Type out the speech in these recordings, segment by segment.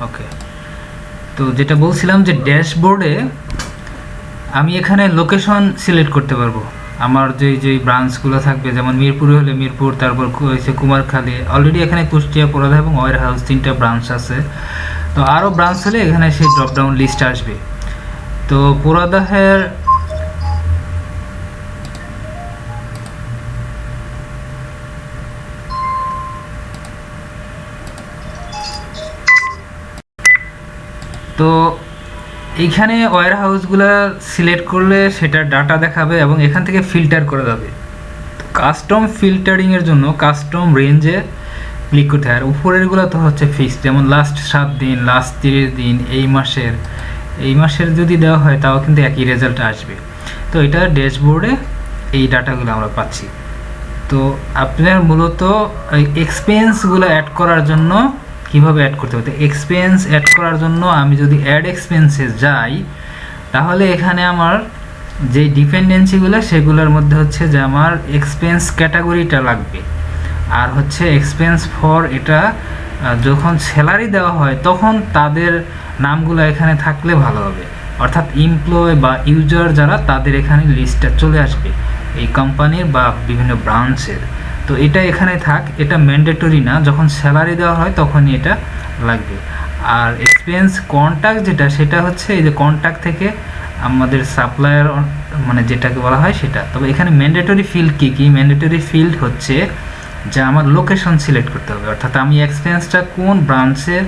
ওকে, তো যেটা বলছিলাম যে ড্যাশবোর্ডে আমি এখানে লোকেশন সিলেক্ট করতে পারবো। আমার যেই ব্রাঞ্চগুলো থাকবে, যেমন মিরপুরে হলে মিরপুর, তারপর হয়েছে কুমারখালী, অলরেডি এখানে কুষ্টিয়া, পোড়াদা এবং ওয়ার হাউস 3টা ব্রাঞ্চ আছে। তো আরও ব্রাঞ্চ হলে এখানে সেই ড্রপডাউন লিস্ট আসবে। তো পোড়াদাহের তো এইখানে ওয়্যার হাউসগুলো সিলেক্ট করলে সেটা ডাটা দেখাবে এবং এখান থেকে ফিল্টার করা যাবে। কাস্টম ফিল্টারিংয়ের জন্য কাস্টম রেঞ্জে ক্লিক করতে হয়। আর উপরেরগুলো তো হচ্ছে ফিক্সড, যেমন লাস্ট 7 দিন, লাস্ট 30 দিন, এই মাসের যদি দেওয়া হয় তাও কিন্তু একই রেজাল্ট আসবে। তো এটা ড্যাশবোর্ডে এই ডাটাগুলো আমরা পাচ্ছি। তো আপনার মূলত এই এক্সপেন্সগুলো অ্যাড করার জন্য কীভাবে অ্যাড করতে হবে, এক্সপেন্স অ্যাড করার জন্য আমি যদি অ্যাড এক্সপেন্সে যাই, তাহলে এখানে আমার যে ডিপেন্ডেন্সিগুলো সেগুলোর মধ্যে হচ্ছে যে আমার এক্সপেন্স ক্যাটাগরিটা লাগবে, আর হচ্ছে এক্সপেন্স ফর এটা যখন স্যালারি দেওয়া হয় তখন তাদের নামগুলো এখানে থাকলে ভালো হবে, অর্থাৎ এমপ্লয় বা ইউজার যারা, তাদের এখানে লিস্টটা চলে আসবে এই কোম্পানির বা বিভিন্ন ব্রাঞ্চের। তো এটা এখানে থাক, এটা ম্যান্ডেটরি না, যখন স্যালারি দেওয়া হয় তখনই এটা লাগবে। আর এক্সপেন্স কন্ট্যাক্ট যেটা, সেটা হচ্ছে এই যে কন্ট্যাক্ট থেকে আমাদের সাপ্লায়ার মানে যেটাকে বলা হয় সেটা। তবে এখানে ম্যান্ডেটরি ফিল্ড কী ম্যান্ডেটরি ফিল্ড হচ্ছে যে আমার লোকেশন সিলেক্ট করতে হবে, অর্থাৎ আমি এক্সপেন্সটা কোন ব্রাঞ্চের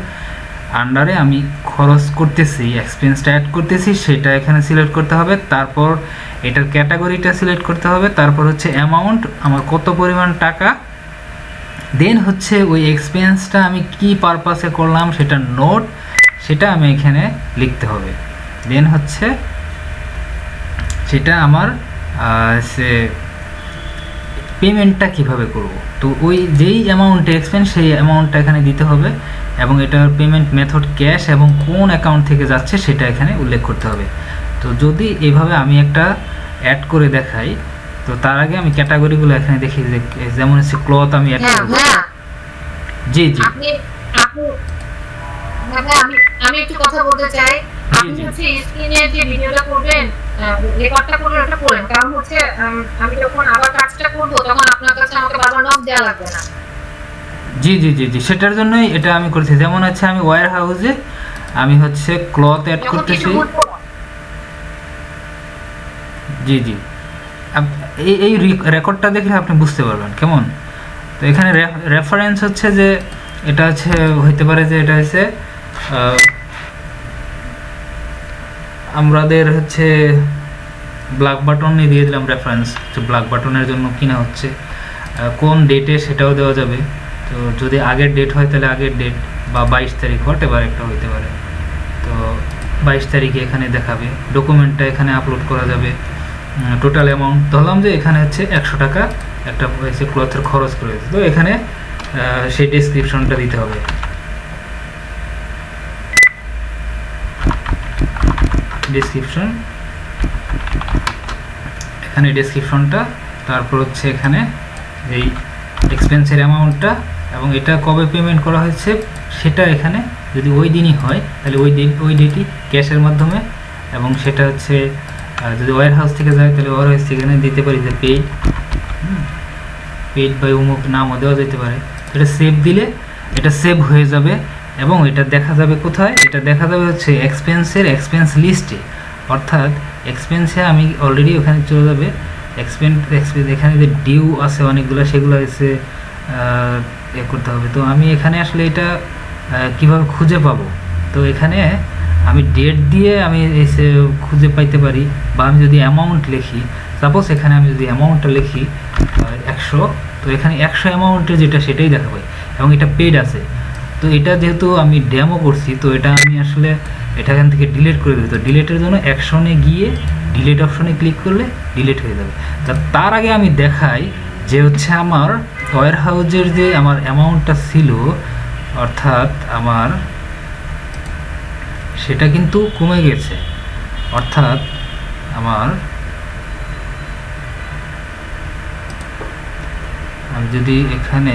আন্ডারে আমি খরচ করতেছি, এক্সপেন্সটা অ্যাড করতেছি, সেটা এখানে সিলেক্ট করতে হবে। তারপর এটার ক্যাটাগরিটা সিলেক্ট করতে হবে। তারপর হচ্ছে অ্যামাউন্ট, আমার কত পরিমাণ টাকা, দেন হচ্ছে ওই এক্সপেন্সটা আমি কি পারপাসে করলাম সেটা নোট, সেটা আমি এখানে লিখতে হবে। দেন হচ্ছে সেটা আমার সে পেমেন্টটা কিভাবে করব, তো ওই যেই অ্যামাউন্টে এক্সপেন্স সেই অ্যামাউন্টটা এখানে দিতে হবে, এবং এটার পেমেন্ট মেথড ক্যাশ এবং কোন অ্যাকাউন্ট থেকে যাচ্ছে সেটা এখানে উল্লেখ করতে হবে। তো যদি এইভাবে আমি একটা অ্যাড করে দেখাই, তো তার আগে আমি ক্যাটাগরিগুলো এখানে দেখি, যে যেমন হচ্ছে ক্লথ আমি অ্যাড করব। জি জি আমি একটু কথা বলতে চাই। আপনি হচ্ছে স্ক্রিনে যে ভিডিওটা করবেন, রেকর্ডটা করবেন, ওটা করেন, কারণ হচ্ছে আমি যখন আবার কাজটা করব তখন আপনার কাছে আমাকে বারবার নক দেওয়া লাগবে না। জি জি জি জি সেটার জন্যই এটা আমি করছি। যেমন হচ্ছে আমি ওয়্যার হাউসে আমি হচ্ছে ক্লথ অ্যাড করতেছি। জি জি এই রেকর্ডটা দেখলে আপনি বুঝতে পারবেন কেমন। তো এখানে রেফারেন্স হচ্ছে যে এটা হচ্ছে হইতে পারে যে এটা হচ্ছে আমাদের হচ্ছে ব্ল্যাক বাটনে দিয়ে দিলাম রেফারেন্স, যে ব্ল্যাক বাটনের জন্য কিনা হচ্ছে, কোন ডেটে সেটাও দেওয়া যাবে। তো যদি আগের ডেট হয় তাহলে আগের ডেট, বা 22 তারিখ হোয়াটএভার একটা হইতে পারে। তো 22 তারিখে এখানে দেখাবে, ডকুমেন্টটা এখানে আপলোড করা যাবে। টোটাল অ্যামাউন্ট ধরলাম যে এখানে হচ্ছে 100 টাকা একটা হয়েছে ক্লথের খরচ করে, তো এখানে সেই ডেসক্রিপশনটা দিতে হবে। ডেসক্রিপশন, এখানে ডেসক্রিপশনটা, তারপর হচ্ছে এখানে এই এক্সপেন্সের অ্যামাউন্টটা, এবং এটা কবে পেমেন্ট করা হয়েছে সেটা এখানে যদি ওই দিনই হয় তাহলে ওই ডেটই ক্যাশের মাধ্যমে, এবং সেটা হচ্ছে যদি ওয়্যার হাউস থেকে যায় তাহলে ওয়্যার হাউস থেকে এখানে দিতে পারি যে পেইড বাই অমুক নামও দেওয়া যেতে পারে। এটা সেভ দিলে এটা সেভ হয়ে যাবে, এবং এটা দেখা যাবে কোথায়, এটা দেখা যাবে হচ্ছে এক্সপেন্স লিস্টে, অর্থাৎ এক্সপেন্সে আমি অলরেডি ওখানে চলে যাবে। এক্সপেন্স এখানে যে ডিউ আছে অনেকগুলো, সেগুলো এসে করতে হবে। তো আমি এখানে আসলে এটা কিভাবে খুঁজে পাবো, তো এখানে আমি ডেট দিয়ে আমি এসে খুঁজে পাইতে পারি, বা আমি যদি অ্যামাউন্ট লিখি, সাপোজ এখানে আমি যদি অ্যামাউন্টটা লিখি 100, তো এখানে 100 অ্যামাউন্টের যেটা সেটাই দেখাবে, এবং এটা পেড আছে। তো এটা যেহেতু আমি ডেমো করছি, তো এটা আমি আসলে এটা এখান থেকে ডিলিট করে দেবো। তো ডিলিটের জন্য অ্যাকশনে গিয়ে ডিলিট অপশনে ক্লিক করলে ডিলিট হয়ে যাবে। তার আগে আমি দেখাই যে হচ্ছে আমার ওয়্যার হাউসের যে আমার অ্যামাউন্টটা ছিল, অর্থাৎ আমার সেটা কিন্তু কমে গেছে। অর্থাৎ আমার, আমি যদি এখানে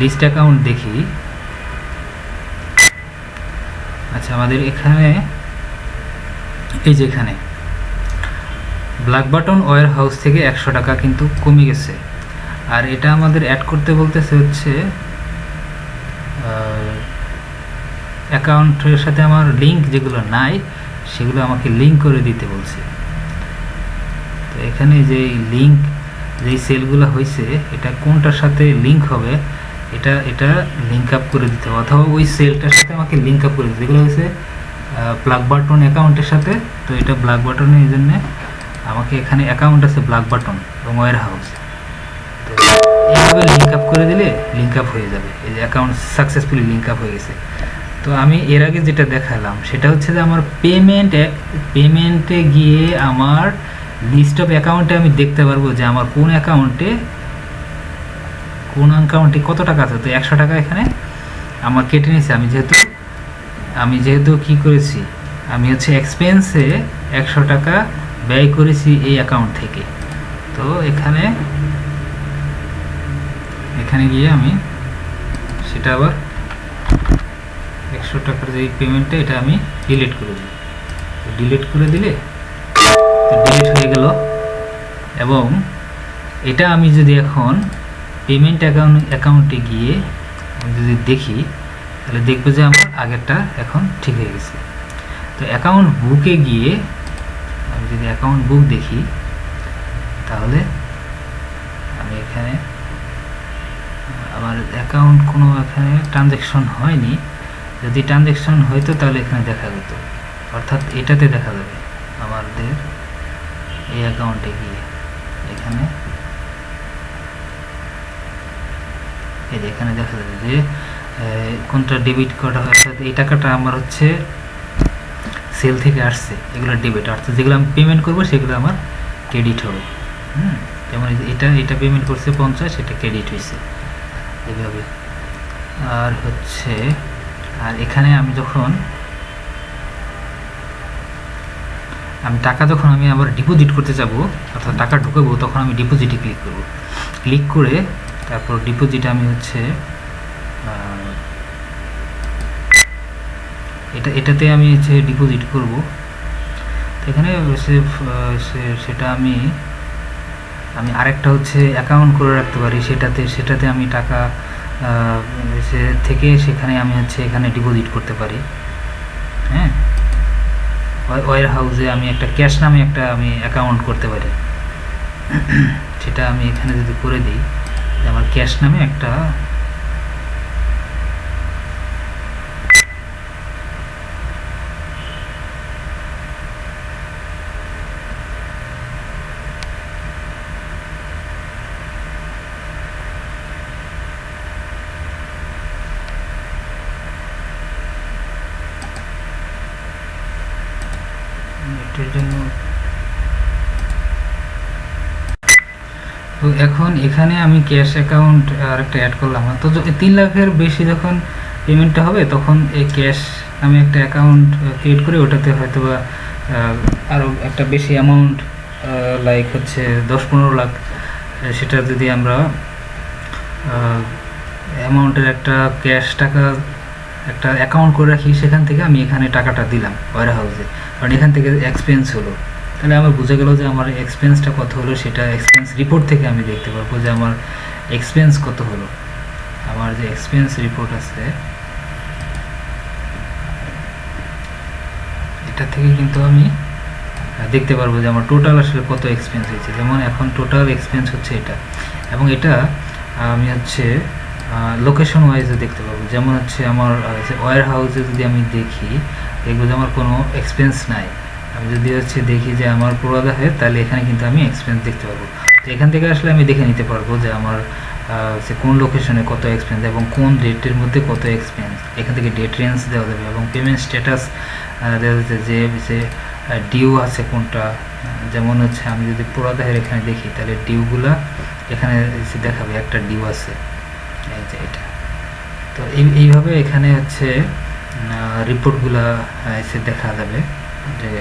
লিস্ট অ্যাকাউন্ট দেখি, আচ্ছা, আমাদের এখানে এই যে এখানে ব্ল্যাক বাটন ওয়্যার হাউস থেকে 100 টাকা কিন্তু কমে গেছে। আর এটা আমাদের অ্যাড করতে বলতেছে হচ্ছে অ্যাকাউন্টের সাথে আমার লিঙ্ক যেগুলো নাই সেগুলো আমাকে লিঙ্ক করে দিতে বলছে। তো এখানে যে লিঙ্ক, যেই সেলগুলো হয়েছে এটা কোনটার সাথে লিঙ্ক হবে এটা লিঙ্ক আপ করে দিতে হবে, অথবা ওই সেলটার সাথে আমাকে লিঙ্ক আপ করে দিতে। যেগুলো হয়েছে ব্ল্যাক বাটন অ্যাকাউন্টের সাথে, তো এটা ব্ল্যাক বাটনের এই জন্যে আমাকে এখানে অ্যাকাউন্ট আছে ব্ল্যাক বাটন এবং ওয়্যার হাউস, তো এইভাবে লিঙ্ক আপ করে দিলে লিঙ্ক আপ হয়ে যাবে। এই যে অ্যাকাউন্ট সাকসেসফুলি লিঙ্ক আপ হয়ে গেছে। তো আমি এর আগে যেটা দেখালাম সেটা হচ্ছে যে আমার পেমেন্টে গিয়ে আমার লিস্ট অফ অ্যাকাউন্টে আমি দেখতে পারবো যে আমার কোন অ্যাকাউন্টে কত টাকা আছে। তো 100 টাকা এখানে আমার কেটে নিয়েছে। আমি যেহেতু কি করেছি, আমি হচ্ছে এক্সপেন্সে 100 টাকা ব্যয় করেছি এই অ্যাকাউন্ট থেকে। তো এখানে গিয়ে আমি সেটা আবার 100 টাকার যে পেমেন্টটা এটা আমি ডিলিট করে দিই। ডিলিট করে দিলে তো ডিলিট হয়ে গেল। এবং এটা আমি যদি এখন পেমেন্ট অ্যাকাউন্টে গিয়ে আমি যদি দেখি তাহলে দেখবো যে আমার আগেরটা এখন ঠিক হয়ে গেছে। তো অ্যাকাউন্ট বুকে গিয়ে আমি যদি অ্যাকাউন্ট বুক দেখি তাহলে আমি এখানে আমার অ্যাকাউন্ট কোনো এখানে ট্রানজ্যাকশন হয়নি। যদি ট্রানজ্যাকশন হইতো তাহলে এখানে দেখা যেত, অর্থাৎ এটাতে দেখা যাবে আমাদের এই অ্যাকাউন্টে গিয়ে এখানে এই যে এখানে দেখা যাবে যে কোনটা ডেবিট করা হয়, অর্থাৎ এই টাকাটা আমার হচ্ছে সেল থেকে আসছে, এগুলো ডেবিট, অর্থাৎ যেগুলো আমি পেমেন্ট করবো সেগুলো আমার ক্রেডিট হবে। যেমন এটা পেমেন্ট করছে 50, এটা ক্রেডিট হয়েছে এইভাবে। আর হচ্ছে এখানে আমি টাকা যখন আমি আবার ডিপোজিট করতে যাব, অর্থাৎ টাকা ঢুকাবো, তখন আমি ডিপোজিটে ক্লিক করব। ক্লিক করে তারপর ডিপোজিটে আমি হচ্ছে এটাতে আমি হচ্ছে ডিপোজিট করব। তো এখানে সেটা আমি আরেকটা হচ্ছে অ্যাকাউন্ট করে রাখতে পারি, সেটাতে আমি টাকা থেকে সেখানে আমি হচ্ছে এখানে ডিপোজিট করতে পারি। হ্যাঁ, ওয়্যার হাউসে আমি একটা ক্যাশ নামে একটা আমি অ্যাকাউন্ট করতে পারি। সেটা আমি এখানে যদি করে দিই, আমার ক্যাশ নামে একটা এটার জন্য। তো এখন এখানে আমি ক্যাশ অ্যাকাউন্ট আর একটা অ্যাড করলাম। তো 3 লাখের বেশি যখন পেমেন্টটা হবে তখন এই ক্যাশ আমি একটা অ্যাকাউন্ট ক্রিয়েট করে ওটাতে হয়তো বা আরও একটা বেশি অ্যামাউন্ট লাইক হচ্ছে 10-15 লাখ, সেটা যদি আমরা অ্যামাউন্টের একটা ক্যাশ টাকা একটা অ্যাকাউন্ট করে রাখি, সেখান থেকে আমি এখানে টাকাটা দিলাম ওয়্যার হাউসে, কারণ এখান থেকে এক্সপেন্স হলো। তাহলে আমার বোঝা গেল যে আমার এক্সপেন্সটা কত হলো, সেটা এক্সপেন্স রিপোর্ট থেকে আমি দেখতে পারবো যে আমার এক্সপেন্স কত হলো। আমার যে এক্সপেন্স রিপোর্ট আছে এটা থেকে কিন্তু আমি দেখতে পারবো যে আমার টোটাল আসলে কত এক্সপেন্স হয়েছে। যেমন এখন টোটাল এক্সপেন্স হচ্ছে এটা, এবং এটা আমি হচ্ছে লোকেশন ওয়াইজে দেখতে পাবো। যেমন হচ্ছে আমার ওয়্যার হাউসে যদি আমি দেখি, দেখবো যে আমার কোনো এক্সপেন্স নাই। আমি যদি হচ্ছে দেখি যে আমার পুরোদাহে, তাহলে এখানে কিন্তু আমি এক্সপেন্স দেখতে পারবো। তো এখান থেকে আসলে আমি দেখে নিতে পারবো যে আমার কোন লোকেশনে কত এক্সপেন্স এবং কোন ডেটের মধ্যে কত এক্সপেন্স। এখান থেকে ডেট রেঞ্জ দেওয়া যাবে এবং পেমেন্ট স্ট্যাটাস দেওয়া যাচ্ছে, যে ডিউ আছে কোনটা। যেমন হচ্ছে আমি যদি পুরোদাহের এখানে দেখি, তাহলে ডিউগুলা এখানে দেখাবে, একটা ডিউ আছে এই যে এটা। তো এইভাবে এখানে হচ্ছে রিপোর্টগুলো এসে দেখা যাবে, যে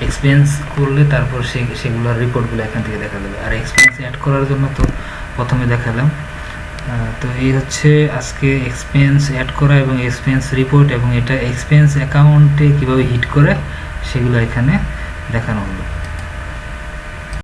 এক্সপেন্স করলে তারপর সেগুলোর রিপোর্টগুলো এখান থেকে দেখা যাবে। আর এক্সপেন্স অ্যাড করার জন্য তো প্রথমে দেখালাম তো এই হচ্ছে আজকে এক্সপেন্স অ্যাড করা এবং এক্সপেন্স রিপোর্ট, এবং এটা এক্সপেন্স অ্যাকাউন্টে কীভাবে হিট করে সেগুলো এখানে দেখানো হলো।